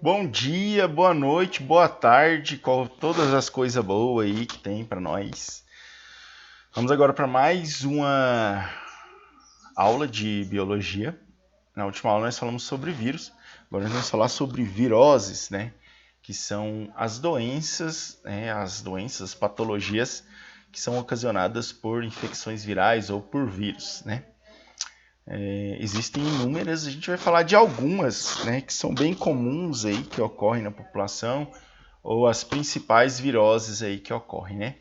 Bom dia, boa noite, boa tarde, com todas as coisas boas aí que tem pra nós. Vamos agora para mais uma aula de biologia. Na última aula nós falamos sobre vírus, agora nós vamos falar sobre viroses, né? Que são as doenças, as patologias que são ocasionadas por infecções virais ou por vírus, né? Existem inúmeras, a gente vai falar de algumas, né, que são bem comuns aí, que ocorrem na população, ou as principais viroses aí que ocorrem, né?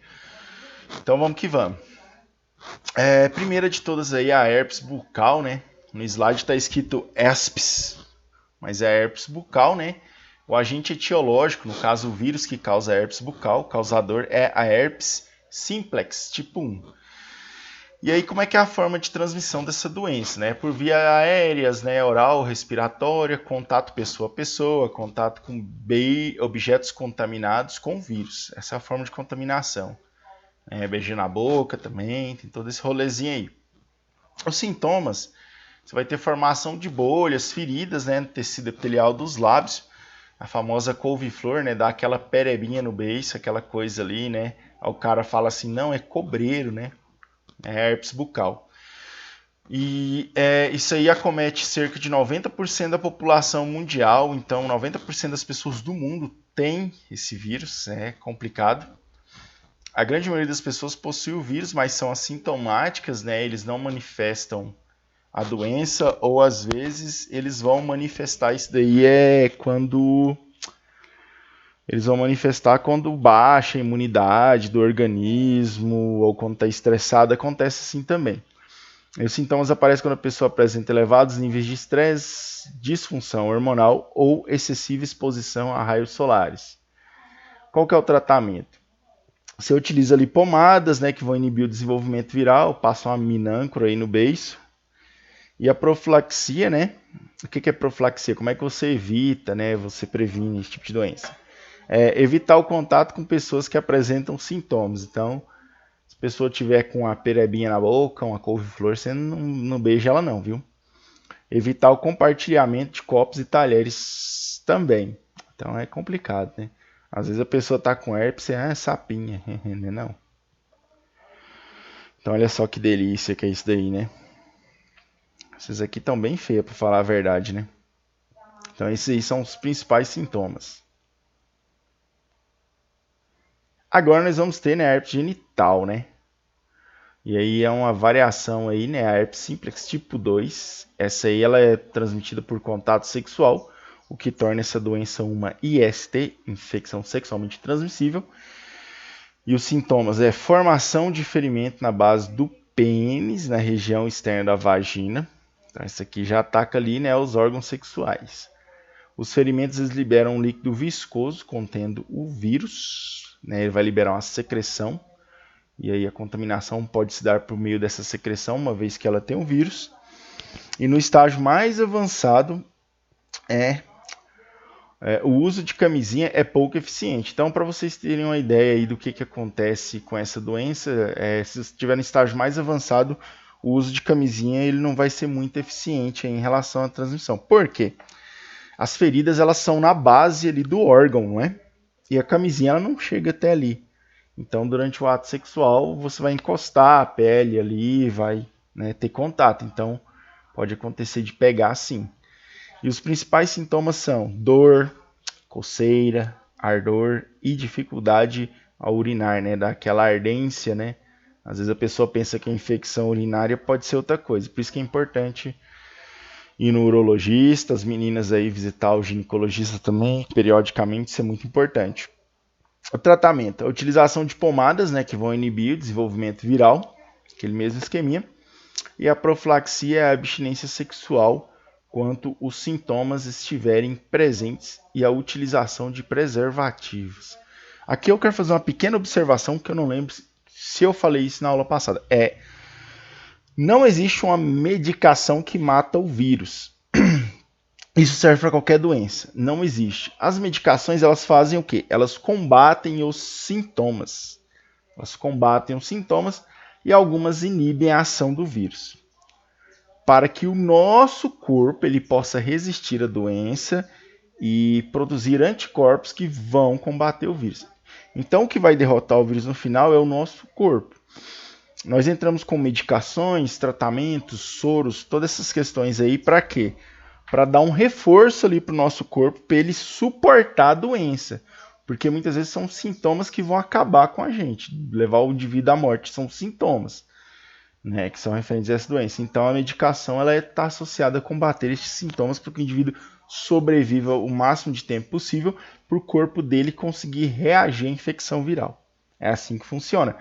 Então vamos que vamos. Primeira de todas aí a herpes bucal, né? No slide está escrito herpes, mas é herpes bucal, né? O agente etiológico, no caso o vírus que causa herpes bucal, o causador é a herpes simplex tipo 1. E aí, como é que é a forma de transmissão dessa doença, né? Por via aéreas, né? Oral, respiratória, contato pessoa a pessoa, contato com objetos contaminados com vírus. Essa é a forma de contaminação. Beijo na boca também, tem todo esse rolezinho aí. Os sintomas, você vai ter formação de bolhas, feridas, né? No tecido epitelial dos lábios. A famosa couve-flor, né? Dá aquela perebinha no beiço, aquela coisa ali, né? Aí o cara fala assim, não, é cobreiro, né? É herpes bucal. E isso aí acomete cerca de 90% da população mundial, então 90% das pessoas do mundo têm esse vírus, é complicado. A grande maioria das pessoas possui o vírus, mas são assintomáticas, né? Eles não manifestam a doença, ou às vezes eles vão manifestar isso daí quando eles vão manifestar quando baixa a imunidade do organismo, ou quando está estressado, acontece assim também. Os sintomas aparecem quando a pessoa apresenta elevados níveis de estresse, disfunção hormonal ou excessiva exposição a raios solares. Qual que é o tratamento? Você utiliza ali pomadas, né, que vão inibir o desenvolvimento viral, passa uma minâncora aí no beiço. E a profilaxia, né? O que é profilaxia? Como é que você evita, né? Você previne esse tipo de doença? Evitar o contato com pessoas que apresentam sintomas. Então, se a pessoa tiver com a perebinha na boca, uma couve-flor, você não beija ela não, viu? Evitar o compartilhamento de copos e talheres também. Então é complicado, né? Às vezes a pessoa tá com herpes e é sapinha, não. Então olha só que delícia que é isso daí, né? Essas aqui estão bem feias para falar a verdade, né? Então esses aí são os principais sintomas. Agora nós vamos ter, né, a herpes genital, né? E aí é uma variação aí, né, a herpes simplex tipo 2. Essa aí ela é transmitida por contato sexual, o que torna essa doença uma IST, infecção sexualmente transmissível. E os sintomas é formação de ferimento na base do pênis, na região externa da vagina. Então isso aqui já ataca ali, né, os órgãos sexuais. Os ferimentos eles liberam um líquido viscoso contendo o vírus, né, ele vai liberar uma secreção. E aí a contaminação pode se dar por meio dessa secreção, uma vez que ela tem um vírus. E no estágio mais avançado, o uso de camisinha é pouco eficiente. Então, para vocês terem uma ideia aí do que acontece com essa doença, se estiver no estágio mais avançado, o uso de camisinha ele não vai ser muito eficiente em relação à transmissão. Por quê? As feridas elas são na base ali do órgão, não é? E a camisinha ela não chega até ali. Então, durante o ato sexual, você vai encostar a pele ali, vai, né, ter contato. Então, pode acontecer de pegar sim. E os principais sintomas são dor, coceira, ardor e dificuldade ao urinar, né? Daquela ardência, né? Às vezes a pessoa pensa que a infecção urinária pode ser outra coisa. Por isso que é importante ir no urologista, as meninas aí visitar o ginecologista também, periodicamente, isso é muito importante. O tratamento, a utilização de pomadas, né, que vão inibir o desenvolvimento viral, aquele mesmo esqueminha, e a profilaxia é a abstinência sexual quanto os sintomas estiverem presentes e a utilização de preservativos. Aqui eu quero fazer uma pequena observação que eu não lembro se eu falei isso na aula passada. Não existe uma medicação que mata o vírus. Isso serve para qualquer doença. Não existe. As medicações, elas fazem o quê? Elas combatem os sintomas. Elas combatem os sintomas e algumas inibem a ação do vírus. Para que o nosso corpo ele possa resistir à doença e produzir anticorpos que vão combater o vírus. Então, o que vai derrotar o vírus no final é o nosso corpo. Nós entramos com medicações, tratamentos, soros, todas essas questões aí, para quê? Para dar um reforço ali para o nosso corpo, para ele suportar a doença. Porque muitas vezes são sintomas que vão acabar com a gente, levar o indivíduo à morte, são sintomas, né, que são referentes a essa doença. Então a medicação ela está associada a combater esses sintomas para que o indivíduo sobreviva o máximo de tempo possível para o corpo dele conseguir reagir à infecção viral. É assim que funciona.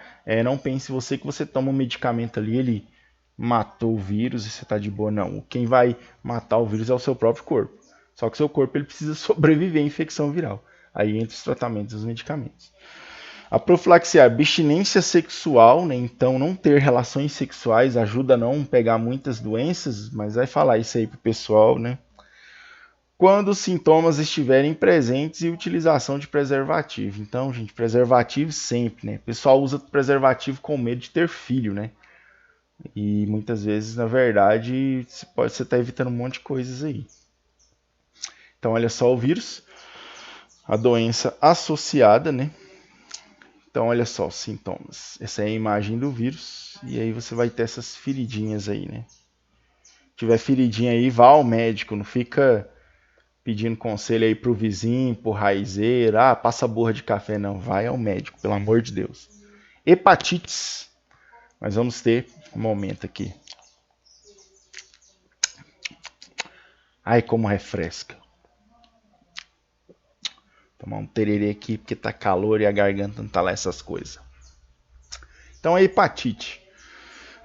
Não pense você que você toma um medicamento ali, ele matou o vírus e você está de boa. Não. Quem vai matar o vírus é o seu próprio corpo. Só que o seu corpo ele precisa sobreviver à infecção viral. Aí entra os tratamentos e os medicamentos. A profilaxia é abstinência sexual, né? Então não ter relações sexuais ajuda a não pegar muitas doenças, mas vai falar isso aí pro pessoal, né? Quando os sintomas estiverem presentes e utilização de preservativo. Então, gente, preservativo sempre, né? O pessoal usa preservativo com medo de ter filho, né? E muitas vezes, na verdade, você está evitando um monte de coisas aí. Então, olha só o vírus, a doença associada, né? Então, olha só os sintomas. Essa é a imagem do vírus. E aí você vai ter essas feridinhas aí, né? Se tiver feridinha aí, vá ao médico. Não fica pedindo conselho aí pro vizinho, pro raizeiro. Ah, passa borra de café. Não, vai ao médico, pelo amor de Deus. Hepatites. Nós vamos ter um momento aqui. Ai, como refresca. Tomar um tererê aqui porque tá calor e a garganta não tá lá essas coisas. Então a hepatite.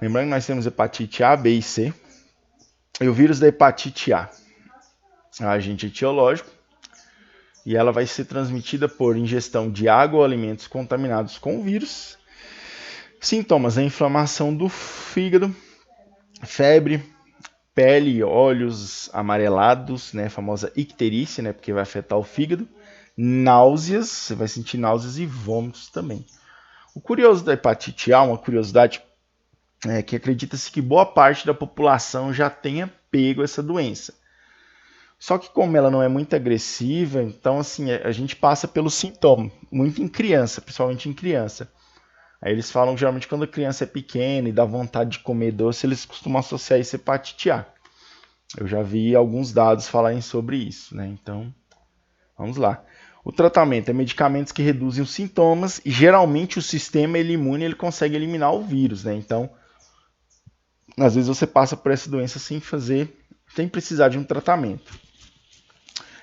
Lembrando que nós temos hepatite A, B e C. E o vírus da hepatite A. Agente etiológico. E ela vai ser transmitida por ingestão de água ou alimentos contaminados com o vírus. Sintomas: a inflamação do fígado, febre, pele, olhos amarelados, né, a famosa icterícia, né, porque vai afetar o fígado. Náuseas, você vai sentir náuseas e vômitos também. O curioso da hepatite A, uma curiosidade, é que acredita-se que boa parte da população já tenha pego essa doença. Só que como ela não é muito agressiva, então assim, a gente passa pelo sintoma, muito em criança, principalmente em criança. Aí eles falam que geralmente quando a criança é pequena e dá vontade de comer doce, eles costumam associar isso a hepatite A. Eu já vi alguns dados falarem sobre isso, né? Então, vamos lá. O tratamento é medicamentos que reduzem os sintomas e geralmente o sistema imune ele consegue eliminar o vírus, né? Então, às vezes você passa por essa doença sem precisar de um tratamento.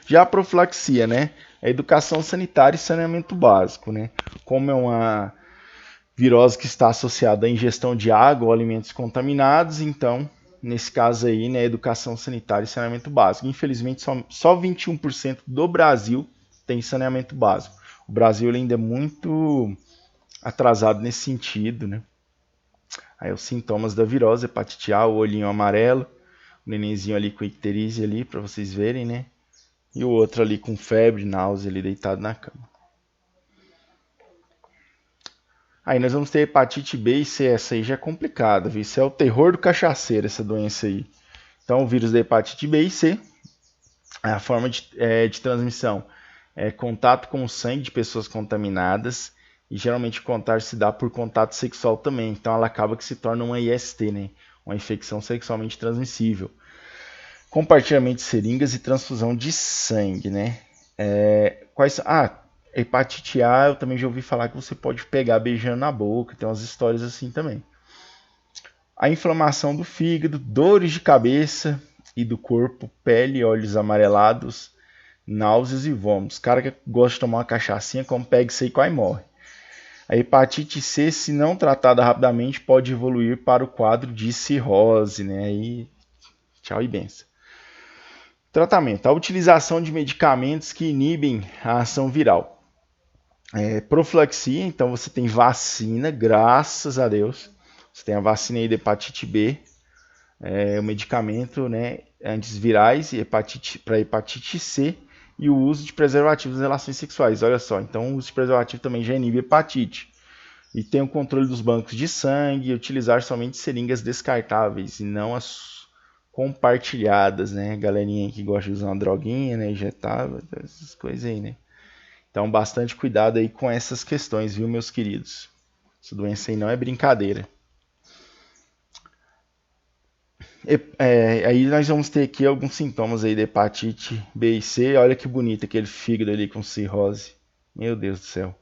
Já a profilaxia, né? É educação sanitária e saneamento básico, né? Como é uma virose que está associada à ingestão de água ou alimentos contaminados, então, nesse caso aí, né, educação sanitária e saneamento básico. Infelizmente, só 21% do Brasil tem saneamento básico. O Brasil ainda é muito atrasado nesse sentido, né? Aí os sintomas da virose, hepatite A, o olhinho amarelo, o nenenzinho ali com icterícia ali, para vocês verem, né? E o outro ali com febre, náusea ali deitado na cama. Aí nós vamos ter hepatite B e C, essa aí já é complicada, viu? Isso é o terror do cachaceiro, essa doença aí. Então o vírus da hepatite B e C, a forma de transmissão é contato com o sangue de pessoas contaminadas e geralmente o contágio se dá por contato sexual também. Então ela acaba que se torna uma IST, né? Uma infecção sexualmente transmissível. Compartilhamento de seringas e transfusão de sangue, né? Hepatite A, eu também já ouvi falar que você pode pegar beijando na boca, tem umas histórias assim também. A inflamação do fígado, dores de cabeça e do corpo, pele, olhos amarelados, náuseas e vômitos. Cara que gosta de tomar uma cachaçinha, como pega isso aí, quase morre. A hepatite C, se não tratada rapidamente, pode evoluir para o quadro de cirrose, né? Aí, tchau e benção. Tratamento: a utilização de medicamentos que inibem a ação viral. Profilaxia, então você tem vacina, graças a Deus. Você tem a vacina aí da hepatite B, o medicamento, né, antivirais para hepatite C e o uso de preservativos nas relações sexuais. Olha só, então o uso de preservativo também já inibe hepatite. E tem o controle dos bancos de sangue e utilizar somente seringas descartáveis e não as compartilhadas, né? Galerinha que gosta de usar uma droguinha, né? Injetável, essas coisas aí, né? Então, bastante cuidado aí com essas questões, viu, meus queridos? Essa doença aí não é brincadeira. Aí nós vamos ter aqui alguns sintomas aí da hepatite B e C. Olha que bonito aquele fígado ali com cirrose. Meu Deus do céu.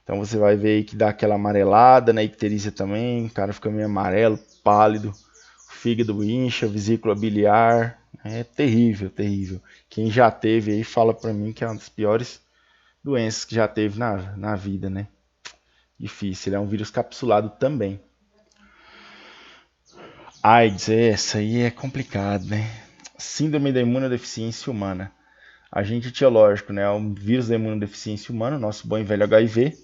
Então você vai ver aí que dá aquela amarelada, na icterícia também, o cara fica meio amarelo, pálido, o fígado incha, vesícula biliar, é terrível, terrível. Quem já teve aí fala pra mim que é uma das piores doenças que já teve na vida, né? Difícil, ele é um vírus capsulado também. AIDS, essa aí é complicado, né? Síndrome da imunodeficiência humana. Agente etiológico, né? O vírus da imunodeficiência humana, nosso bom e velho HIV.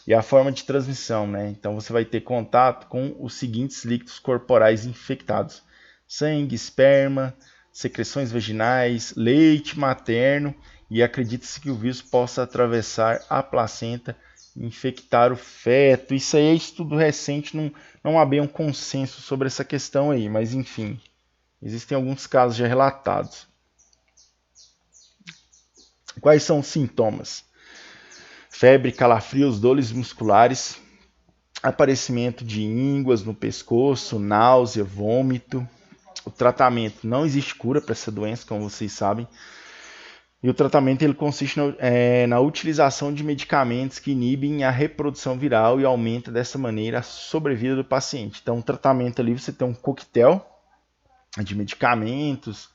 E a forma de transmissão, né? Então você vai ter contato com os seguintes líquidos corporais infectados: sangue, esperma, secreções vaginais, leite materno, e acredita-se que o vírus possa atravessar a placenta e infectar o feto. Isso aí é estudo recente, não há bem um consenso sobre essa questão aí, mas enfim, existem alguns casos já relatados. Quais são os sintomas? Febre, calafrios, dores musculares, aparecimento de ínguas no pescoço, náusea, vômito. O tratamento, não existe cura para essa doença, como vocês sabem. E o tratamento ele consiste na utilização de medicamentos que inibem a reprodução viral e aumenta dessa maneira a sobrevida do paciente. Então, o tratamento ali você tem um coquetel de medicamentos,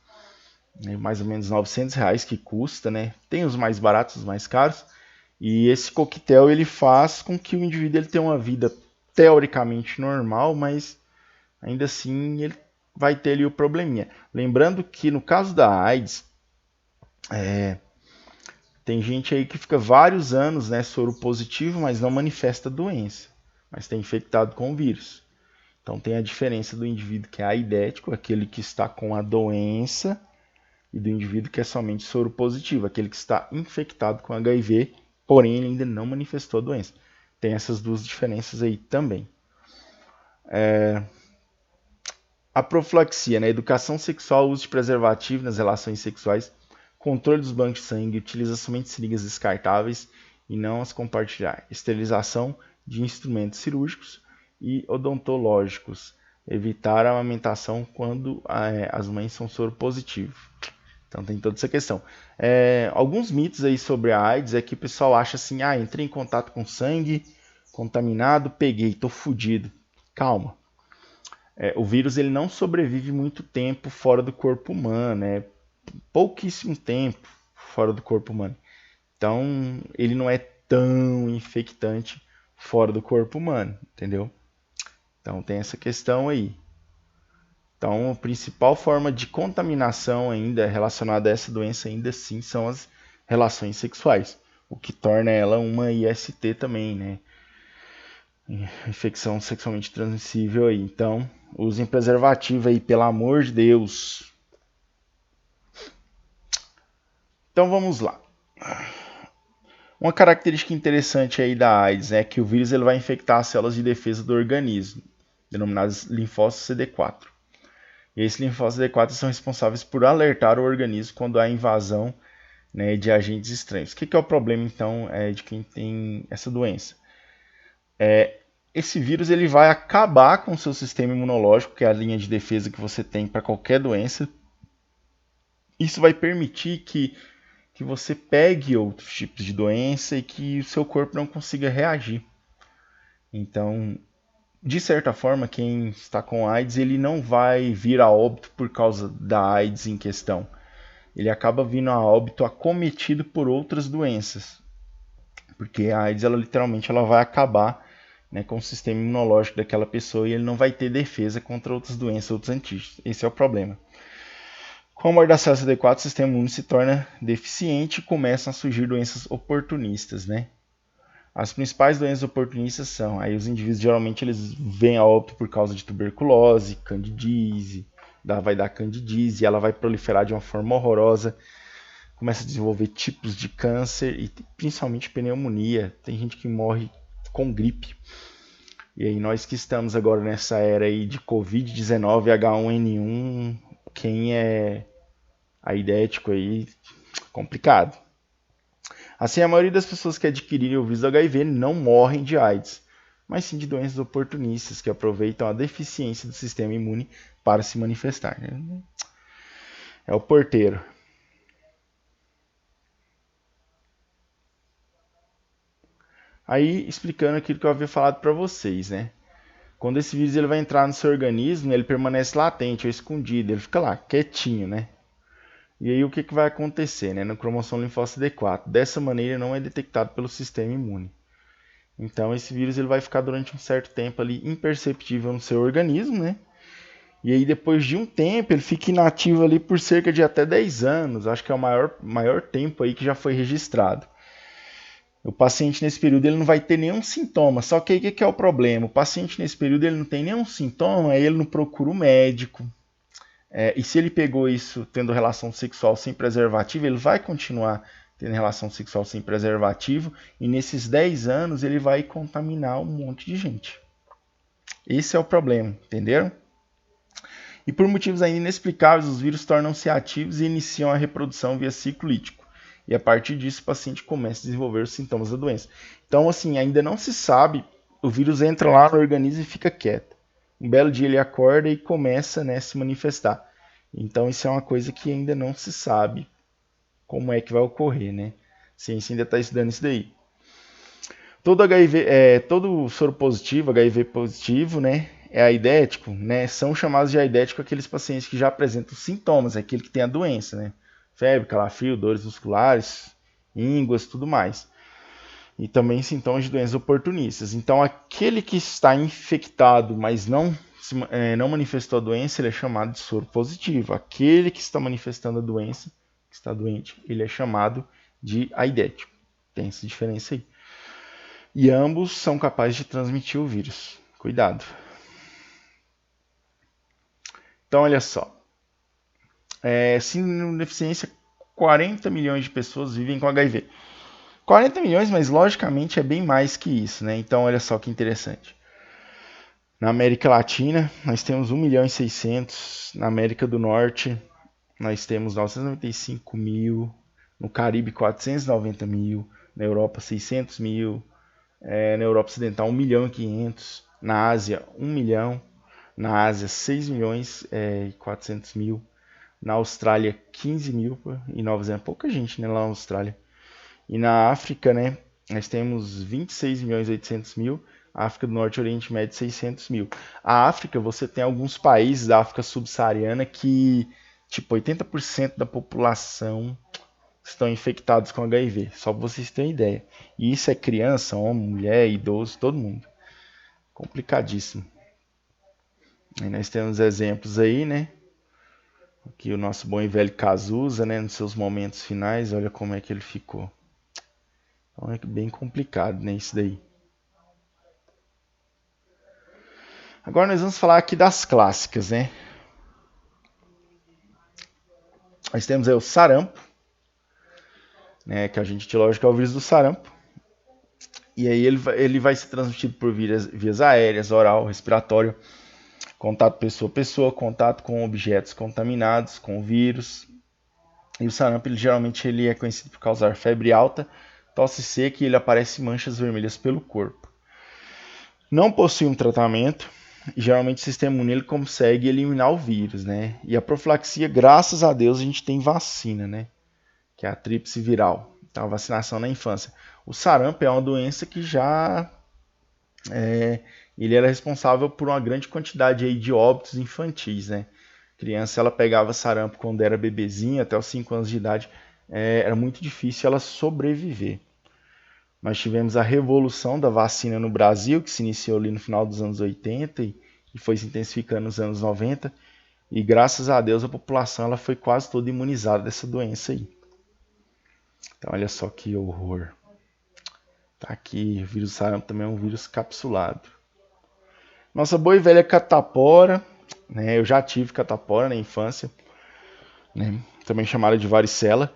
né, mais ou menos R$ 900 que custa, né? Tem os mais baratos, os mais caros. E esse coquetel ele faz com que o indivíduo ele tenha uma vida teoricamente normal, mas ainda assim ele vai ter ali o probleminha. Lembrando que no caso da AIDS, tem gente aí que fica vários anos, né, soro positivo, mas não manifesta doença, mas está infectado com o vírus. Então tem a diferença do indivíduo que é aidético, aquele que está com a doença, e do indivíduo que é somente soro positivo, aquele que está infectado com HIV, porém ele ainda não manifestou a doença. Tem essas duas diferenças aí também. A profilaxia, né? Educação sexual, uso de preservativo nas relações sexuais, controle dos bancos de sangue, utiliza somente seringas descartáveis e não as compartilhar. Esterilização de instrumentos cirúrgicos e odontológicos. Evitar a amamentação quando as mães são soro positivo. Então tem toda essa questão. Alguns mitos aí sobre a AIDS é que o pessoal acha assim, entrei em contato com sangue contaminado, peguei, tô fudido. Calma. O vírus ele não sobrevive muito tempo fora do corpo humano, pouquíssimo tempo fora do corpo humano. Então ele não é tão infectante fora do corpo humano, entendeu? Então tem essa questão aí. Então, a principal forma de contaminação ainda relacionada a essa doença ainda assim são as relações sexuais, o que torna ela uma IST também, né? Infecção sexualmente transmissível aí. Então, usem preservativo aí, pelo amor de Deus. Então, vamos lá. Uma característica interessante aí da AIDS é que o vírus ele vai infectar as células de defesa do organismo, denominadas linfócitos CD4. E esses linfócitos CD4 são responsáveis por alertar o organismo quando há invasão, né, de agentes estranhos. O que é o problema, então, de quem tem essa doença? Esse vírus ele vai acabar com o seu sistema imunológico, que é a linha de defesa que você tem para qualquer doença. Isso vai permitir que você pegue outros tipos de doença e que o seu corpo não consiga reagir. Então, de certa forma, quem está com AIDS, ele não vai vir a óbito por causa da AIDS em questão. Ele acaba vindo a óbito acometido por outras doenças. Porque a AIDS, ela literalmente ela vai acabar, né, com o sistema imunológico daquela pessoa e ele não vai ter defesa contra outras doenças, outros antígenos. Esse é o problema. Com a morte da célula CD4, o sistema imune se torna deficiente e começam a surgir doenças oportunistas, né? As principais doenças oportunistas são, aí os indivíduos geralmente eles vêm a óbito por causa de tuberculose, candidíase, vai dar candidíase, e ela vai proliferar de uma forma horrorosa, começa a desenvolver tipos de câncer e principalmente pneumonia. Tem gente que morre com gripe. E aí nós que estamos agora nessa era aí de Covid-19, H1N1, quem é aidético aí, complicado. Assim, a maioria das pessoas que adquirirem o vírus do HIV não morrem de AIDS, mas sim de doenças oportunistas que aproveitam a deficiência do sistema imune para se manifestar. É o porteiro. Aí, explicando aquilo que eu havia falado para vocês, né? Quando esse vírus ele vai entrar no seu organismo, ele permanece latente ou escondido, ele fica lá, quietinho, né? E aí o que vai acontecer, né? No cromossomo linfócito D4. Dessa maneira não é detectado pelo sistema imune. Então esse vírus ele vai ficar durante um certo tempo ali imperceptível no seu organismo, né? E aí depois de um tempo ele fica inativo ali por cerca de até 10 anos. Acho que é o maior tempo aí que já foi registrado. O paciente nesse período ele não vai ter nenhum sintoma. Só que aí o que é o problema? O paciente nesse período ele não tem nenhum sintoma, aí ele não procura o médico. E se ele pegou isso tendo relação sexual sem preservativo, ele vai continuar tendo relação sexual sem preservativo. E nesses 10 anos ele vai contaminar um monte de gente. Esse é o problema, entenderam? E por motivos ainda inexplicáveis, os vírus tornam-se ativos e iniciam a reprodução via ciclo lítico. E a partir disso, o paciente começa a desenvolver os sintomas da doença. Então, assim, ainda não se sabe, o vírus entra lá no organismo e fica quieto. Um belo dia ele acorda e começa, né, a se manifestar. Então, isso é uma coisa que ainda não se sabe como é que vai ocorrer, né? A ciência ainda está estudando isso daí. Todo soro positivo, HIV positivo, né, é aidético, né? São chamados de aidético aqueles pacientes que já apresentam sintomas, aquele que tem a doença, né? Febre, calafrio, dores musculares, ínguas, tudo mais. E também sintomas de doenças oportunistas. Então, aquele que está infectado, mas não manifestou a doença, ele é chamado de soro positivo. Aquele que está manifestando a doença, que está doente, ele é chamado de aidético. Tem essa diferença aí. E ambos são capazes de transmitir o vírus. Cuidado. Então, olha só. Síndrome de deficiência, 40 milhões de pessoas vivem com HIV. 40 milhões, mas logicamente é bem mais que isso, né? Então, olha só que interessante. Na América Latina, nós temos 1 milhão e 600. Na América do Norte, nós temos 995 mil. No Caribe, 490 mil. Na Europa, 600 mil. Na Europa Ocidental, 1 milhão e 500. Na Ásia, 1 milhão. Na Ásia, 6 milhões e 400 mil. Na Austrália, 15 mil. E Nova Zelândia, pouca gente, né, lá na Austrália. E na África, né, nós temos 26 milhões e 800 mil. A África do Norte e Oriente Médio, 600 mil. A África, você tem alguns países da África subsaariana que, tipo, 80% da população estão infectados com HIV. Só para vocês terem ideia. E isso é criança, homem, mulher, idoso, todo mundo. Complicadíssimo. E nós temos exemplos aí, né? Aqui o nosso bom e velho Cazuza, né? Nos seus momentos finais, olha como é que ele ficou. Então é bem complicado, né? Isso daí. Agora nós vamos falar aqui das clássicas, né? Nós temos aí o sarampo, né? Que a gente etiológico é o vírus do sarampo. E aí ele vai ser transmitido por vias aéreas, oral, respiratório, contato pessoa a pessoa, contato com objetos contaminados, com o vírus. E o sarampo, geralmente, ele é conhecido por causar febre alta, tosse seca e ele aparece manchas vermelhas pelo corpo. Não possui um tratamento, e geralmente o sistema imune ele consegue eliminar o vírus, né? E a profilaxia, graças a Deus, a gente tem vacina, né? Que é a tríplice viral. Então, a vacinação na infância. O sarampo é uma doença que já ele era responsável por uma grande quantidade aí de óbitos infantis, né? A criança ela pegava sarampo quando era bebezinha, até os 5 anos de idade, era muito difícil ela sobreviver. Nós tivemos a revolução da vacina no Brasil, que se iniciou ali no final dos anos 80 e foi se intensificando nos anos 90. E graças a Deus a população ela foi quase toda imunizada dessa doença aí. Então olha só que horror. Tá aqui, o vírus sarampo também é um vírus capsulado. Nossa boa e velha catapora, né? Eu já tive catapora na infância, né? Também chamada de varicela.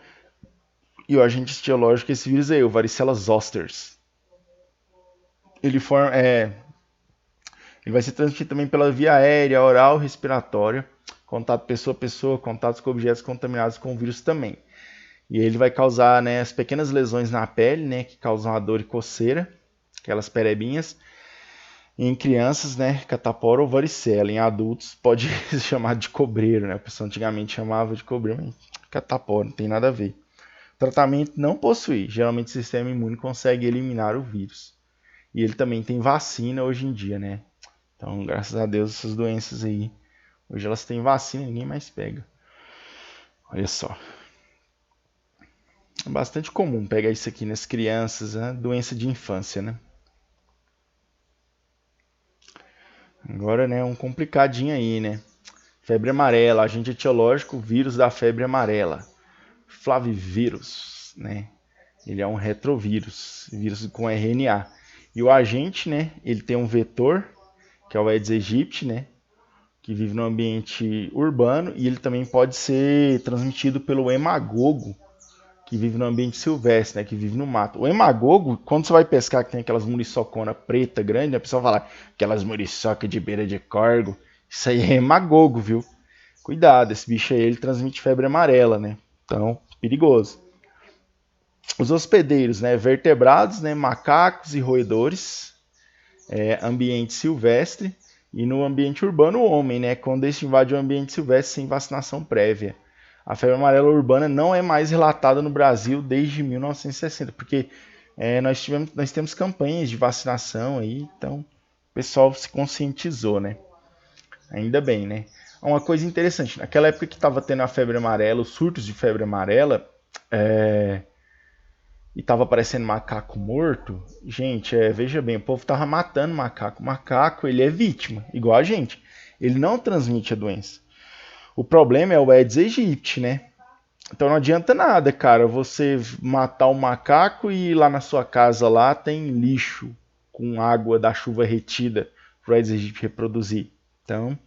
E o agente etiológico desse vírus é o varicela zoster. Ele forma, Ele vai ser transmitido também pela via aérea, oral, respiratória, contato pessoa a pessoa, contatos com objetos contaminados com o vírus também. E ele vai causar, né, as pequenas lesões na pele, né, que causam a dor e coceira, aquelas perebinhas. Em crianças, né, catapora ou varicela. Em adultos, pode ser chamado de cobreiro, né? A pessoa antigamente chamava de cobreiro, mas catapora, não tem nada a ver. O tratamento não possui. Geralmente o sistema imune consegue eliminar o vírus. E ele também tem vacina hoje em dia, né? Então, graças a Deus, essas doenças aí, hoje elas têm vacina e ninguém mais pega. Olha só. É bastante comum pegar isso aqui nas crianças, né? Doença de infância, né? Agora, né, um complicadinho aí, né? Febre amarela, agente etiológico, vírus da febre amarela. Flavivírus, né? Ele é um retrovírus, vírus com RNA. E o agente, né, ele tem um vetor, que é o Aedes aegypti, né, que vive no ambiente urbano, e ele também pode ser transmitido pelo hemagogo, que vive no ambiente silvestre, né, que vive no mato. O hemagogo, quando você vai pescar, que tem aquelas muriçoconas preta grande, a pessoa fala, aquelas muriçoca de beira de corgo, isso aí é hemagogo, viu? Cuidado, esse bicho aí, ele transmite febre amarela, né? Então, perigoso. Os hospedeiros, né, vertebrados, né, macacos e roedores, ambiente silvestre, e no ambiente urbano o homem, né, quando este invade o ambiente silvestre sem vacinação prévia. A febre amarela urbana não é mais relatada no Brasil desde 1960, porque nós temos campanhas de vacinação aí, então o pessoal se conscientizou, né? Ainda bem, né? Uma coisa interessante, naquela época que estava tendo a febre amarela, os surtos de febre amarela, e tava aparecendo macaco morto, gente, veja bem, o povo tava matando macaco. O macaco, ele é vítima, igual a gente. Ele não transmite a doença. O problema é o Aedes aegypti, né? Então não adianta nada, cara, você matar o macaco e lá na sua casa lá tem lixo com água da chuva retida pro Aedes aegypti reproduzir. Então,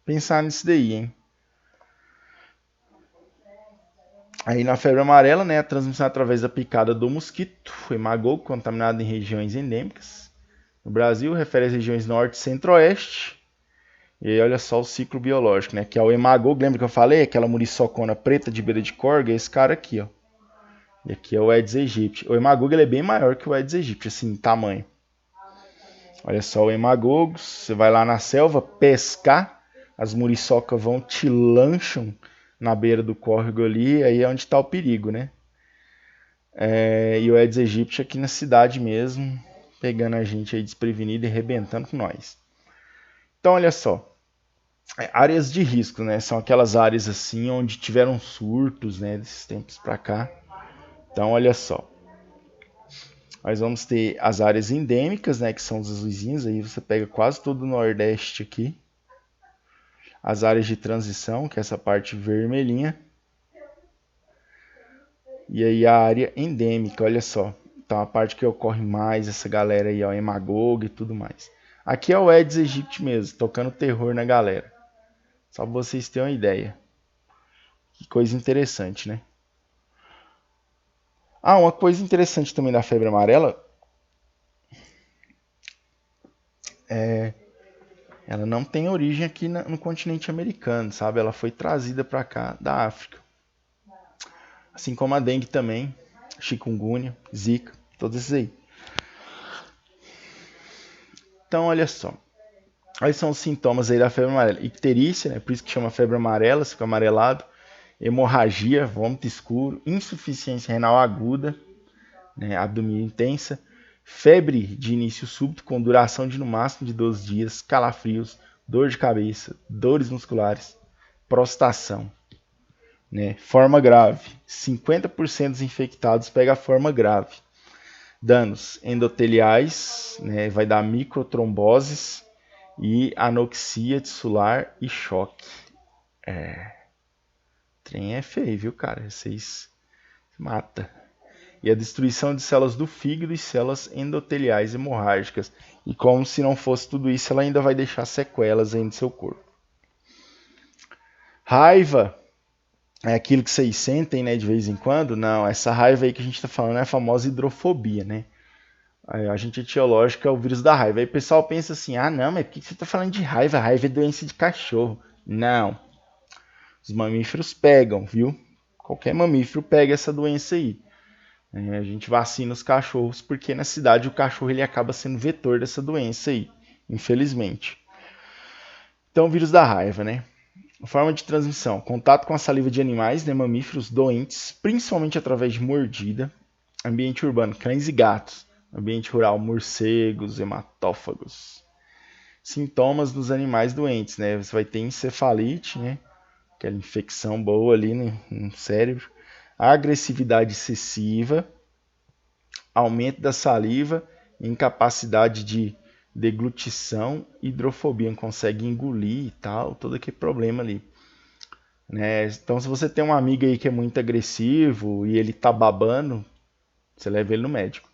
pensar nisso daí, hein? Aí na febre amarela, né, a transmissão através da picada do mosquito, hemagogo, contaminado em regiões endêmicas. No Brasil, refere às regiões norte e centro-oeste. E aí, olha só o ciclo biológico, né, que é o hemagogo, lembra que eu falei? Aquela muriçocona preta de beira de corga, é esse cara aqui, ó. E aqui é o Aedes aegypti. O hemagogo ele é bem maior que o Aedes aegypti, assim, em tamanho. Olha só o hemagogo, você vai lá na selva pescar, as muriçocas vão, te lancham na beira do córrego ali, aí é onde está o perigo, né? E o Aedes aegypti aqui na cidade mesmo, pegando a gente aí desprevenido e arrebentando com nós. Então, olha só, áreas de risco, né? São aquelas áreas assim onde tiveram surtos, né? Desses tempos para cá. Então, olha só, nós vamos ter as áreas endêmicas, né? Que são os azuisinhos, aí você pega quase todo o Nordeste aqui. As áreas de transição, que é essa parte vermelhinha. E aí a área endêmica, olha só. Então a parte que ocorre mais, essa galera aí, ó, hemagogo e tudo mais. Aqui é o Aedes aegypti mesmo, tocando terror na galera. Só pra vocês terem uma ideia. Que coisa interessante, né? Ah, uma coisa interessante também da febre amarela ela não tem origem aqui no continente americano, sabe? Ela foi trazida para cá da África. Assim como a dengue também, chikungunya, zika, todos esses aí. Então, olha só. Quais são os sintomas aí da febre amarela? Icterícia, né? Por isso que chama febre amarela, fica amarelado. Hemorragia, vômito escuro, insuficiência renal aguda, né? Abdominal intensa. Febre de início súbito com duração de no máximo de 12 dias, calafrios, dor de cabeça, dores musculares, prostração. Né? Forma grave. 50% dos infectados pega a forma grave. Danos endoteliais, né? Vai dar microtromboses e anoxia tissular e choque. Trem é feio, viu, cara? Vocês mata. E a destruição de células do fígado e células endoteliais hemorrágicas. E como se não fosse tudo isso, ela ainda vai deixar sequelas aí no seu corpo. Raiva é aquilo que vocês sentem, né, de vez em quando? Não, essa raiva aí que a gente está falando é a famosa hidrofobia, né? A agente etiológico é o vírus da raiva. Aí o pessoal pensa assim, ah não, mas por que você está falando de raiva? Raiva é doença de cachorro. Não, os mamíferos pegam, viu? Qualquer mamífero pega essa doença aí. A gente vacina os cachorros porque na cidade o cachorro ele acaba sendo vetor dessa doença aí, infelizmente. Então, o vírus da raiva, né? Forma de transmissão: contato com a saliva de animais, né, mamíferos doentes, principalmente através de mordida. Ambiente urbano: cães e gatos. Ambiente rural: morcegos, hematófagos. Sintomas dos animais doentes, né? Você vai ter encefalite, né? Aquela infecção boa ali no cérebro. Agressividade excessiva, aumento da saliva, incapacidade de deglutição, hidrofobia, não consegue engolir e tal, todo aquele problema ali. Né? Então, se você tem um amigo aí que é muito agressivo e ele tá babando, você leva ele no médico.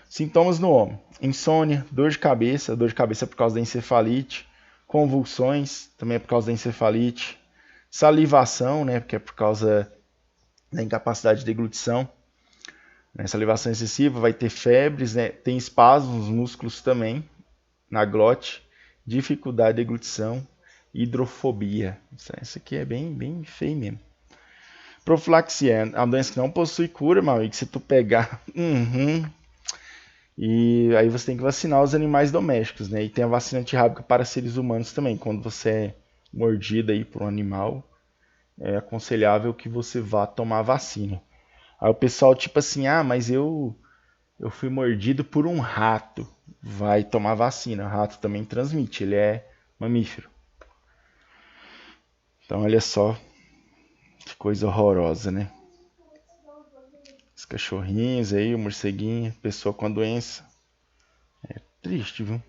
Sintomas no homem: insônia, dor de cabeça é por causa da encefalite, convulsões, também é por causa da encefalite, salivação, né, porque é por causa da incapacidade de deglutição, né, salivação excessiva, vai ter febres, né, tem espasmos nos músculos também, na glote, dificuldade de deglutição, hidrofobia. Isso aqui é bem feio mesmo. Profilaxia é uma doença que não possui cura, meu amigo. Se tu pegar, e aí você tem que vacinar os animais domésticos, né? E tem a vacina antirrábica para seres humanos também. Quando você é mordido aí por um animal, é aconselhável que você vá tomar a vacina. Aí o pessoal tipo assim, ah, mas eu fui mordido por um rato. Vai tomar vacina. O rato também transmite, ele é mamífero. Então olha só que coisa horrorosa, né? Os cachorrinhos aí, o morceguinho, pessoa com a doença. É triste, viu?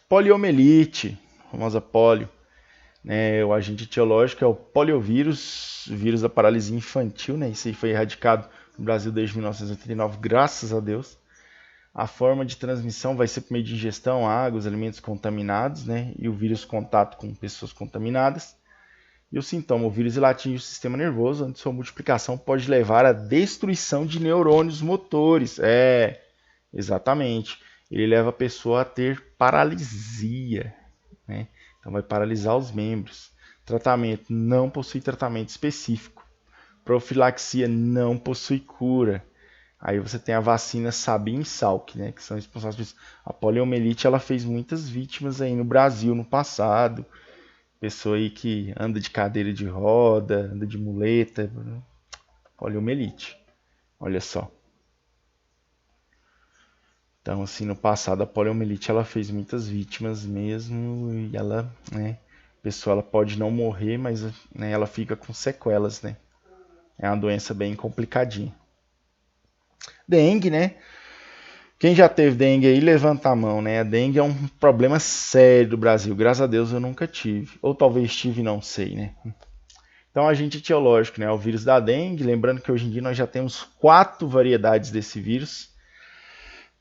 Poliomielite, a famosa polio. Né? O agente etiológico é o poliovírus, vírus da paralisia infantil, né? Isso aí foi erradicado no Brasil desde 1989, graças a Deus. A forma de transmissão vai ser por meio de ingestão, água, alimentos contaminados, né? E o vírus contato com pessoas contaminadas. E o sintoma: o vírus ele atinge o sistema nervoso, onde sua multiplicação pode levar à destruição de neurônios motores. Exatamente. Ele leva a pessoa a ter paralisia, né? Então vai paralisar os membros. Tratamento: não possui tratamento específico. Profilaxia: não possui cura. Aí você tem a vacina Sabin e Salk, né, que são responsáveis por isso. A poliomielite ela fez muitas vítimas aí no Brasil no passado. Pessoa aí que anda de cadeira de roda, anda de muleta, poliomielite. Olha só. Então, assim, no passado a poliomielite ela fez muitas vítimas mesmo e ela, né, a pessoa ela pode não morrer, mas né, ela fica com sequelas, né? É uma doença bem complicadinha. Dengue, né? Quem já teve dengue aí, levanta a mão, né? A dengue é um problema sério do Brasil. Graças a Deus eu nunca tive. Ou talvez tive, não sei, né? Então, agente etiológico, né? O vírus da dengue. Lembrando que hoje em dia nós já temos 4 variedades desse vírus.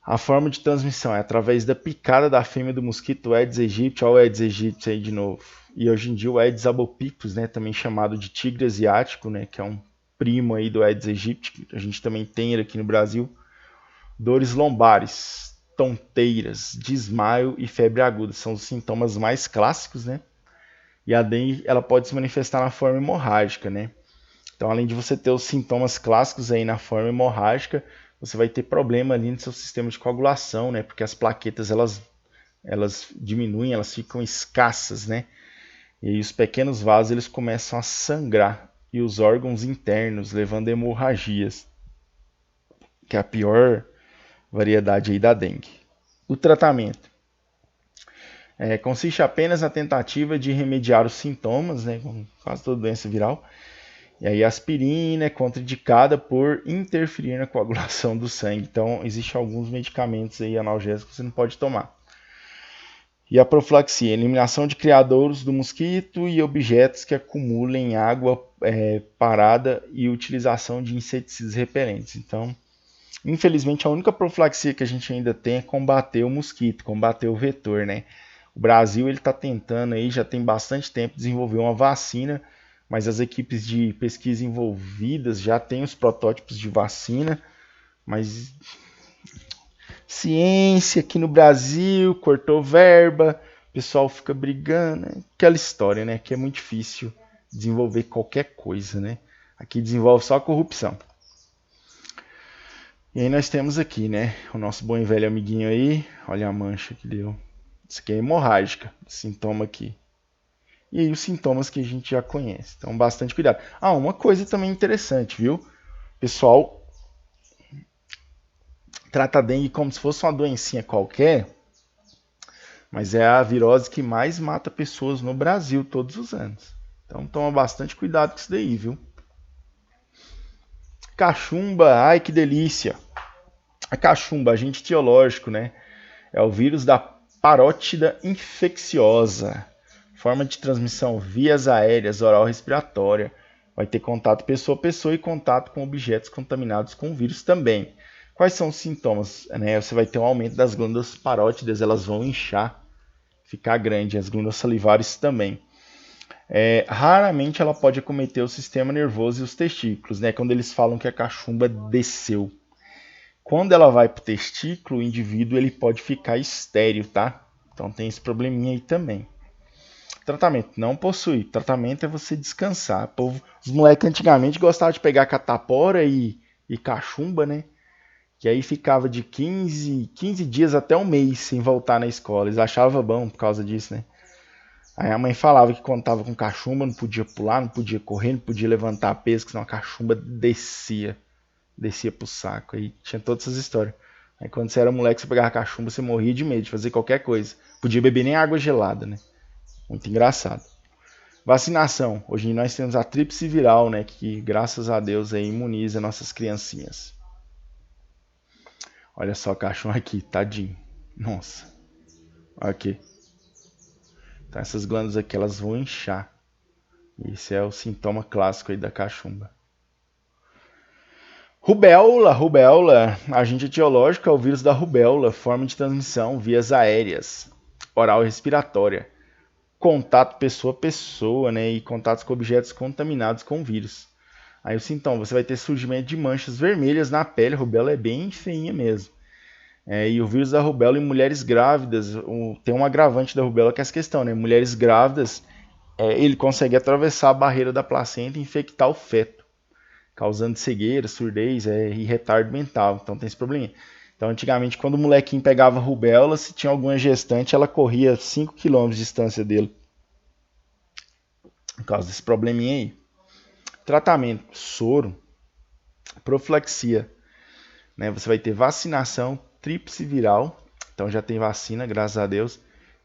A forma de transmissão é através da picada da fêmea do mosquito Aedes aegypti. Olha o Aedes aegypti aí de novo. E hoje em dia o Aedes albopictus, né? Também chamado de tigre asiático, né? Que é um primo aí do Aedes aegypti. A gente também tem ele aqui no Brasil. Dores lombares, tonteiras, desmaio e febre aguda são os sintomas mais clássicos, né? E a dengue ela pode se manifestar na forma hemorrágica, né? Então, além de você ter os sintomas clássicos aí na forma hemorrágica, você vai ter problema ali no seu sistema de coagulação, né? Porque as plaquetas elas diminuem, elas ficam escassas, né? E aí os pequenos vasos eles começam a sangrar e os órgãos internos levando a hemorragias, que é a pior variedade aí da dengue. O tratamento consiste apenas na tentativa de remediar os sintomas, né, como quase toda doença viral. E aí a aspirina é contraindicada por interferir na coagulação do sangue. Então, existem alguns medicamentos aí analgésicos que você não pode tomar. E a profilaxia: eliminação de criadouros do mosquito e objetos que acumulem água parada e utilização de inseticidas repelentes. Então, infelizmente, a única profilaxia que a gente ainda tem é combater o mosquito, combater o vetor, né? O Brasil ele está tentando aí, já tem bastante tempo, desenvolver uma vacina, mas as equipes de pesquisa envolvidas já têm os protótipos de vacina, Mas ciência aqui no Brasil, cortou verba, o pessoal fica brigando, né? Aquela história, né? Que é muito difícil desenvolver qualquer coisa, né? Aqui desenvolve só a corrupção. E aí nós temos aqui, né? O nosso bom e velho amiguinho aí. Olha a mancha que deu. Isso aqui é hemorrágica, sintoma aqui. E aí os sintomas que a gente já conhece. Então, bastante cuidado. Ah, uma coisa também interessante, viu? O pessoal trata a dengue como se fosse uma doencinha qualquer, mas é a virose que mais mata pessoas no Brasil todos os anos. Então, toma bastante cuidado com isso daí, viu? Cachumba, ai que delícia! A cachumba, agente etiológico, né? É o vírus da parótida infecciosa. Forma de transmissão vias aéreas, oral respiratória. Vai ter contato pessoa a pessoa e contato com objetos contaminados com o vírus também. Quais são os sintomas? Né? Você vai ter um aumento das glândulas parótidas, elas vão inchar, ficar grande, as glândulas salivares também. Raramente ela pode acometer o sistema nervoso e os testículos, né? Quando eles falam que a cachumba desceu. Quando ela vai para o testículo, o indivíduo ele pode ficar estéril, tá? Então tem esse probleminha aí também. Tratamento não possui. Tratamento é você descansar. Os moleques antigamente gostavam de pegar catapora e cachumba, né? Que aí ficava de 15 dias até um mês sem voltar na escola. Eles achavam bom por causa disso, né? Aí a mãe falava que quando tava com cachumba não podia pular, não podia correr, não podia levantar peso, que senão a cachumba descia pro saco. Aí tinha todas essas histórias. Aí quando você era moleque, você pegava cachumba, você morria de medo de fazer qualquer coisa. Podia beber nem água gelada, né? Muito engraçado. Vacinação. Hoje nós temos a tríplice viral, né? Que graças a Deus aí imuniza nossas criancinhas. Olha só o cachorro aqui, tadinho. Nossa. Olha aqui. Então essas glândulas aqui, elas vão inchar. Esse é o sintoma clássico aí da cachumba. Rubéola, agente etiológico é o vírus da rubéola, forma de transmissão, vias aéreas, oral e respiratória, contato pessoa a pessoa, né, e contatos com objetos contaminados com o vírus. Aí o sintoma, você vai ter surgimento de manchas vermelhas na pele, a rubéola é bem feinha mesmo. E o vírus da rubéola em mulheres grávidas, tem um agravante da rubéola que é essa questão, né, mulheres grávidas, ele consegue atravessar a barreira da placenta e infectar o feto, causando cegueira, surdez e retardo mental. Então tem esse probleminha. Então antigamente quando o molequinho pegava rubéola, se tinha alguma gestante, ela corria 5 km de distância dele. Por causa desse probleminha aí. Tratamento, soro, profilaxia. Né? Você vai ter vacinação tríplice viral. Então já tem vacina, graças a Deus.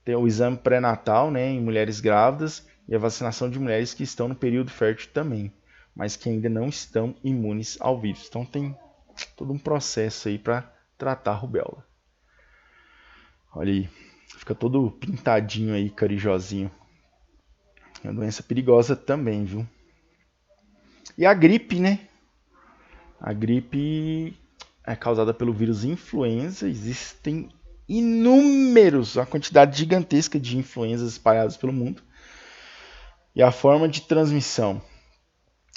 Tem o exame pré-natal, né, em mulheres grávidas e a vacinação de mulheres que estão no período fértil também, mas que ainda não estão imunes ao vírus. Então tem todo um processo aí para tratar a rubéola. Olha aí, fica todo pintadinho aí, carijosinho. É uma doença perigosa também, viu? E a gripe, né? A gripe é causada pelo vírus influenza. Existem uma quantidade gigantesca de influenzas espalhadas pelo mundo. E a forma de transmissão: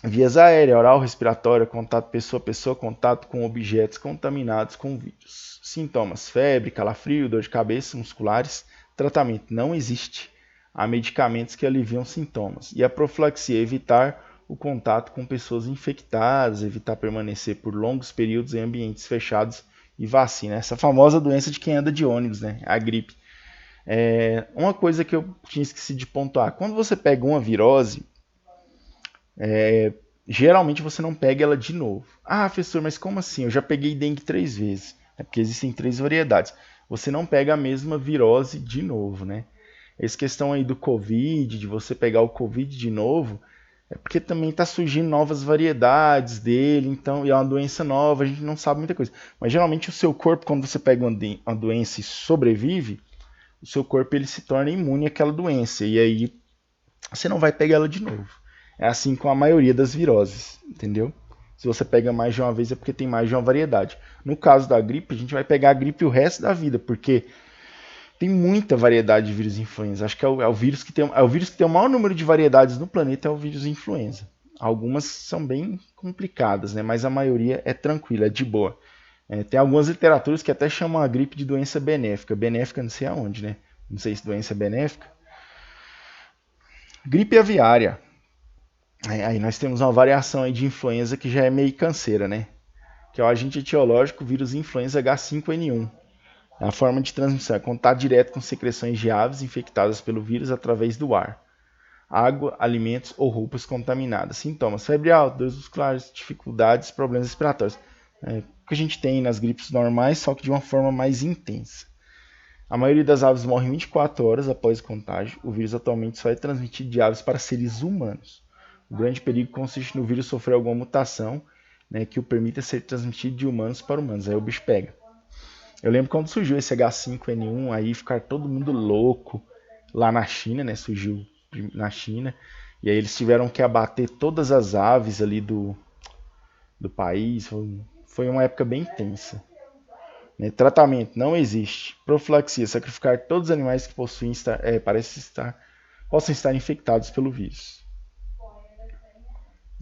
vias aérea, oral, respiratória, contato pessoa a pessoa, contato com objetos contaminados com o vírus. Sintomas: febre, calafrio, dor de cabeça, musculares. Tratamento: não existe. Há medicamentos que aliviam sintomas. E a profilaxia: evitar o contato com pessoas infectadas, evitar permanecer por longos períodos em ambientes fechados e vacina. Essa famosa doença de quem anda de ônibus, né? A gripe. Uma coisa que eu tinha esquecido de pontuar: quando você pega uma virose, geralmente você não pega ela de novo. Ah, professor, mas como assim? Eu já peguei dengue 3 vezes. É porque existem 3 variedades. Você não pega a mesma virose de novo, né? Essa questão aí do Covid, de você pegar o Covid de novo, é porque também está surgindo novas variedades dele, então, e é uma doença nova, a gente não sabe muita coisa. Mas geralmente o seu corpo, quando você pega uma doença e sobrevive, o seu corpo ele se torna imune àquela doença, e aí você não vai pegar ela de novo. É assim com a maioria das viroses, entendeu? Se você pega mais de uma vez é porque tem mais de uma variedade. No caso da gripe, a gente vai pegar a gripe o resto da vida, porque tem muita variedade de vírus influenza. Acho que é o vírus que tem o maior número de variedades no planeta, é o vírus influenza. Algumas são bem complicadas, né? Mas a maioria é tranquila, é de boa. Tem algumas literaturas que até chamam a gripe de doença benéfica. Benéfica não sei aonde, né? Não sei se doença é benéfica. Gripe aviária. Aí nós temos uma variação aí de influenza que já é meio canseira, né? Que é o agente etiológico vírus influenza H5N1. A forma de transmissão é contato direto com secreções de aves infectadas pelo vírus através do ar, água, alimentos ou roupas contaminadas. Sintomas: febre alta, dores musculares, dificuldades, problemas respiratórios. O que a gente tem nas gripes normais, só que de uma forma mais intensa. A maioria das aves morre em 24 horas após o contágio. O vírus atualmente só é transmitido de aves para seres humanos. O grande perigo consiste no vírus sofrer alguma mutação, né, que o permita ser transmitido de humanos para humanos. Aí o bicho pega. Eu lembro quando surgiu esse H5N1, aí ficar todo mundo louco lá na China, né? Surgiu na China. E aí eles tiveram que abater todas as aves ali do país. Foi uma época bem tensa. Tratamento não existe. Profilaxia: sacrificar todos os animais que possam estar infectados pelo vírus.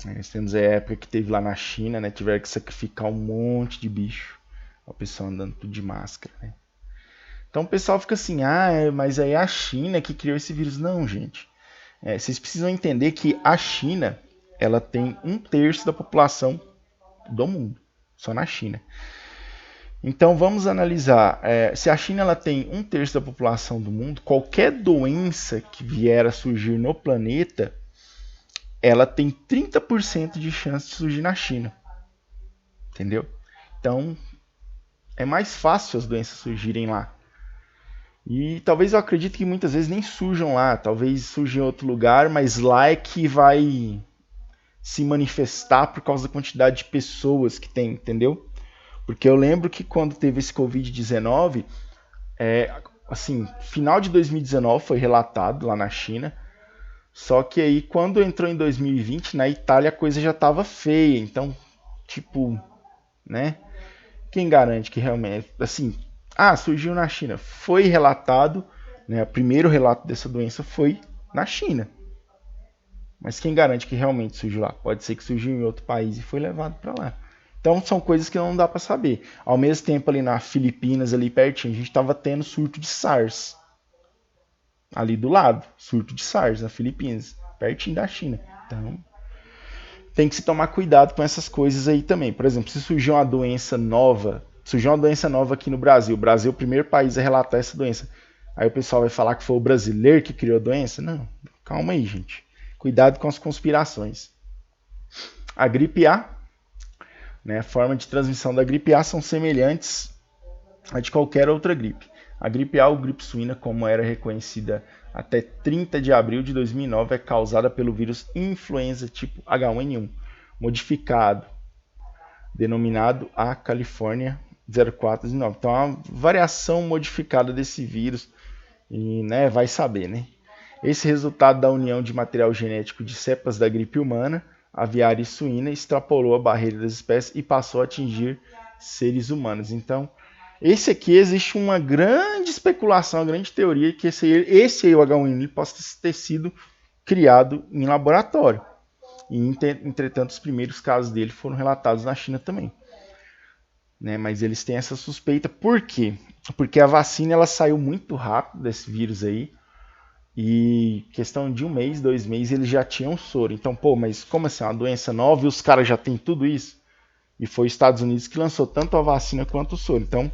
Nós temos a época que teve lá na China, né? Tiveram que sacrificar um monte de bicho. O pessoal andando tudo de máscara, né? Então o pessoal fica assim, mas aí é a China que criou esse vírus. Não, gente. Vocês precisam entender que a China, ela tem 1/3 da população do mundo. Só na China. Então vamos analisar. Se a China ela tem 1/3 da população do mundo, qualquer doença que vier a surgir no planeta, ela tem 30% de chance de surgir na China. Entendeu? Então é mais fácil as doenças surgirem lá. E talvez eu acredite que muitas vezes nem surjam lá, talvez surjam em outro lugar, mas lá é que vai se manifestar por causa da quantidade de pessoas que tem, entendeu? Porque eu lembro que quando teve esse Covid-19, assim, final de 2019 foi relatado lá na China, só que aí quando entrou em 2020, na Itália a coisa já estava feia, então, tipo, né? Quem garante que realmente, assim, surgiu na China, foi relatado, né, o primeiro relato dessa doença foi na China. Mas quem garante que realmente surgiu lá? Pode ser que surgiu em outro país e foi levado para lá. Então são coisas que não dá para saber. Ao mesmo tempo ali na Filipinas, ali pertinho, a gente estava tendo surto de SARS. Ali do lado, surto de SARS na Filipinas, pertinho da China. Então tem que se tomar cuidado com essas coisas aí também. Por exemplo, se surgiu uma doença nova aqui no Brasil. O Brasil é o primeiro país a relatar essa doença. Aí o pessoal vai falar que foi o brasileiro que criou a doença? Não, calma aí, gente. Cuidado com as conspirações. A gripe A, né, a forma de transmissão da gripe A são semelhantes a de qualquer outra gripe. A gripe A ou gripe suína, como era reconhecida até 30 de abril de 2009, é causada pelo vírus influenza tipo H1N1, modificado, denominado A California 0419. Então, é uma variação modificada desse vírus, e né, vai saber, né? Esse resultado da união de material genético de cepas da gripe humana, aviária e suína extrapolou a barreira das espécies e passou a atingir seres humanos. Então, esse aqui existe uma grande especulação, uma grande teoria que esse aí, o H1N1, possa ter sido criado em laboratório. E, entretanto, os primeiros casos dele foram relatados na China também. Né? Mas eles têm essa suspeita. Por quê? Porque a vacina ela saiu muito rápido desse vírus aí. E questão de 1 mês, 2 meses, eles já tinham soro. Então, mas como assim? Uma doença nova e os caras já têm tudo isso? E foi os Estados Unidos que lançou tanto a vacina quanto o soro. Então,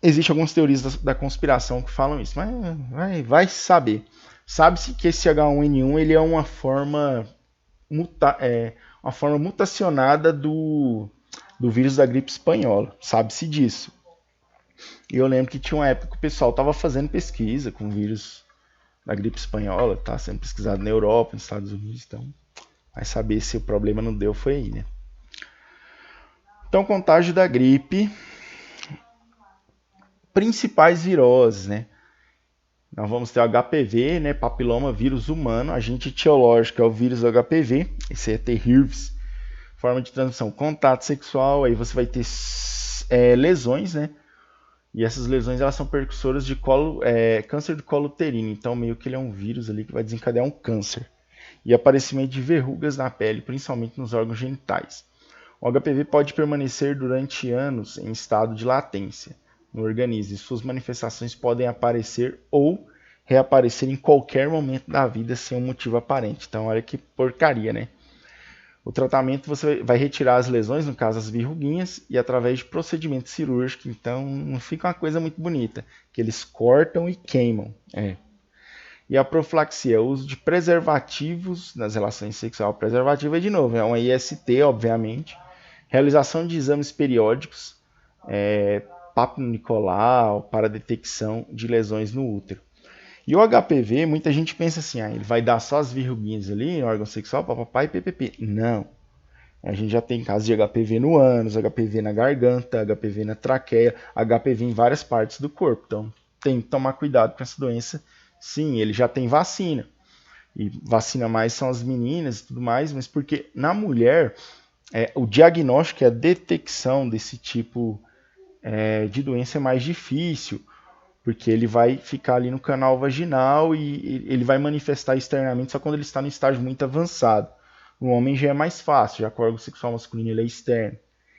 existem algumas teorias da conspiração que falam isso. Mas vai saber. Sabe-se que esse H1N1 ele é uma forma, uma forma mutacionada do vírus da gripe espanhola. Sabe-se disso. E eu lembro que tinha uma época que o pessoal estava fazendo pesquisa com o vírus da gripe espanhola, tá sendo pesquisado na Europa, nos Estados Unidos, então vai saber se o problema não deu foi aí, né? Então, contágio da gripe, principais viroses, né? Nós vamos ter o HPV, né? Papiloma vírus humano, agente etiológico é o vírus do HPV, esse é T-HIRVs, forma de transmissão, contato sexual, aí você vai ter lesões, né? E essas lesões elas são percussoras de câncer do colo uterino. Então, meio que ele é um vírus ali que vai desencadear um câncer. E aparecimento de verrugas na pele, principalmente nos órgãos genitais. O HPV pode permanecer durante anos em estado de latência no organismo e suas manifestações podem aparecer ou reaparecer em qualquer momento da vida sem um motivo aparente. Então, olha que porcaria, né? O tratamento você vai retirar as lesões, no caso as verruguinhas, e através de procedimento cirúrgico, então não fica uma coisa muito bonita, que eles cortam e queimam. E a profilaxia, o uso de preservativos nas relações sexuais. Preservativo é de novo, é uma IST, obviamente. Realização de exames periódicos, Papa Nicolau, para detecção de lesões no útero. E o HPV, muita gente pensa assim, ele vai dar só as verruguinhas ali no órgão sexual, papapá e PPP. Não. A gente já tem casos de HPV no ânus, HPV na garganta, HPV na traqueia, HPV em várias partes do corpo. Então, tem que tomar cuidado com essa doença. Sim, ele já tem vacina. E vacina mais são as meninas e tudo mais, mas porque na mulher, o diagnóstico e a detecção desse tipo de doença é mais difícil, porque ele vai ficar ali no canal vaginal e ele vai manifestar externamente só quando ele está no estágio muito avançado. No homem já é mais fácil, já que o órgão sexual masculino ele é externo.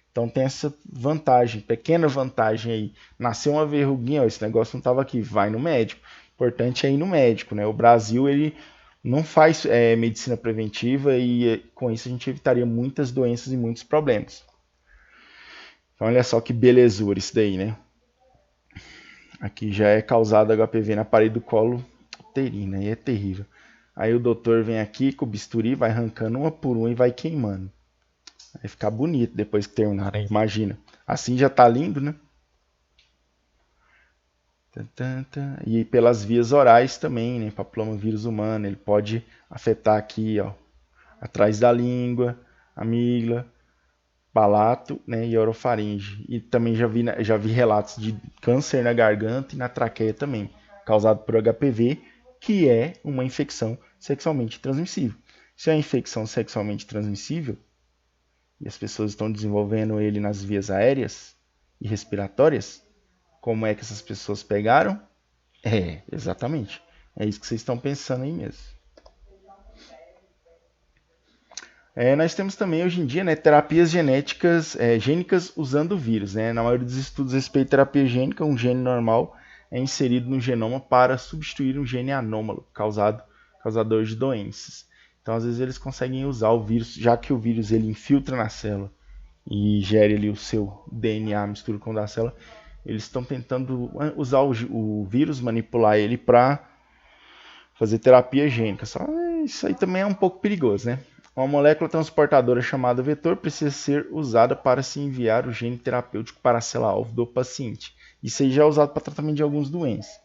Então tem essa vantagem, pequena vantagem aí. Nasceu uma verruguinha, esse negócio não estava aqui, vai no médico. O importante é ir no médico, né? O Brasil ele não faz medicina preventiva e com isso a gente evitaria muitas doenças e muitos problemas. Então olha só que belezura isso daí, né? Aqui já é causado HPV na parede do colo uterino, aí é terrível. Aí o doutor vem aqui com o bisturi, vai arrancando uma por uma e vai queimando. Vai ficar bonito depois que terminar, né? Imagina. Assim já tá lindo, né? E pelas vias orais também, né? Papilomavírus humano, ele pode afetar aqui, ó, atrás da língua, amígdala, palato, né, e orofaringe. E também já vi relatos de câncer na garganta e na traqueia também, causado por HPV, que é uma infecção sexualmente transmissível. Se é uma infecção sexualmente transmissível, e as pessoas estão desenvolvendo ele nas vias aéreas e respiratórias, como é que essas pessoas pegaram? Exatamente. É isso que vocês estão pensando aí mesmo. Nós temos também hoje em dia, né, terapias gênicas usando vírus. Né? Na maioria dos estudos a respeito de terapia gênica, um gene normal é inserido no genoma para substituir um gene anômalo, causador de doenças. Então, às vezes, eles conseguem usar o vírus, já que o vírus ele infiltra na célula e gere ali o seu DNA, mistura com o da célula, eles estão tentando usar o vírus, manipular ele para fazer terapia gênica. Só isso aí também é um pouco perigoso, né? Uma molécula transportadora chamada vetor precisa ser usada para se enviar o gene terapêutico para a célula-alvo do paciente. Isso aí já é usado para tratamento de algumas doenças.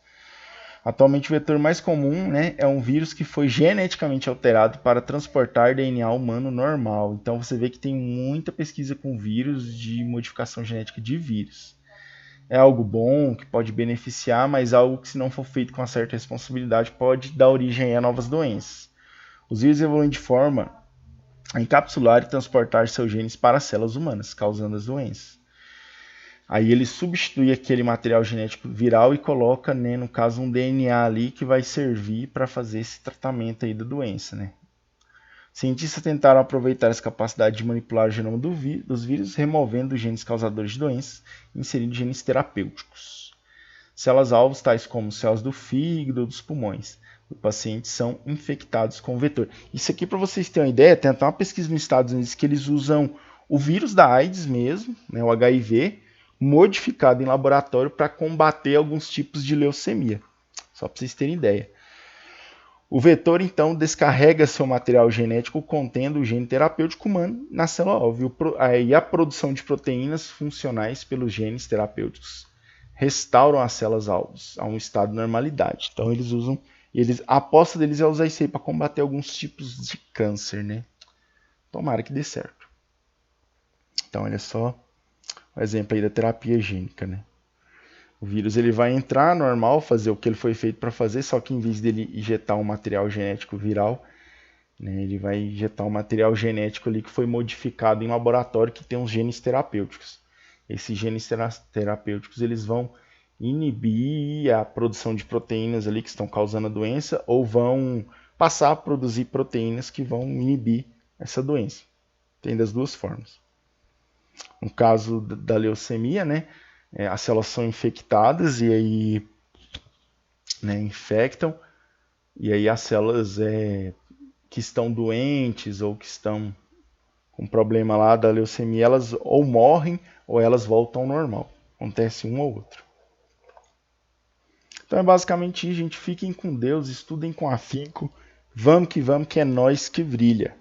Atualmente o vetor mais comum, né, é um vírus que foi geneticamente alterado para transportar DNA humano normal. Então você vê que tem muita pesquisa com vírus de modificação genética de vírus. É algo bom, que pode beneficiar, mas algo que se não for feito com uma certa responsabilidade pode dar origem a novas doenças. Os vírus evoluem de forma a encapsular e transportar seus genes para as células humanas, causando as doenças. Aí ele substitui aquele material genético viral e coloca, né, no caso, um DNA ali que vai servir para fazer esse tratamento aí da doença, né? Cientistas tentaram aproveitar essa capacidade de manipular o genoma dos vírus, removendo os genes causadores de doenças e inserindo genes terapêuticos. Células-alvos, tais como células do fígado ou dos pulmões do paciente, são infectados com o vetor. Isso aqui, para vocês terem uma ideia, tem até uma pesquisa nos Estados Unidos que eles usam o vírus da AIDS mesmo, né, o HIV, modificado em laboratório para combater alguns tipos de leucemia. Só para vocês terem ideia. O vetor, então, descarrega seu material genético contendo o gene terapêutico humano na célula-alvo. E a produção de proteínas funcionais pelos genes terapêuticos restauram as células-alvos a um estado de normalidade. Então, a aposta deles é usar isso aí para combater alguns tipos de câncer, né? Tomara que dê certo. Então, olha só o exemplo aí da terapia gênica, né? O vírus ele vai entrar normal, fazer o que ele foi feito para fazer, só que em vez dele injetar um material genético viral, né, ele vai injetar um material genético ali que foi modificado em laboratório que tem uns genes terapêuticos. Esses genes terapêuticos eles vão inibir a produção de proteínas ali que estão causando a doença ou vão passar a produzir proteínas que vão inibir essa doença. Tem das duas formas. no caso da leucemia, né, as células são infectadas e aí, né, infectam, e aí as células que estão doentes ou que estão com problema lá da leucemia, elas ou morrem ou elas voltam ao normal. Acontece um ou outro. Então é basicamente isso, gente. Fiquem com Deus, estudem com afinco. Vamos que é nós que brilha.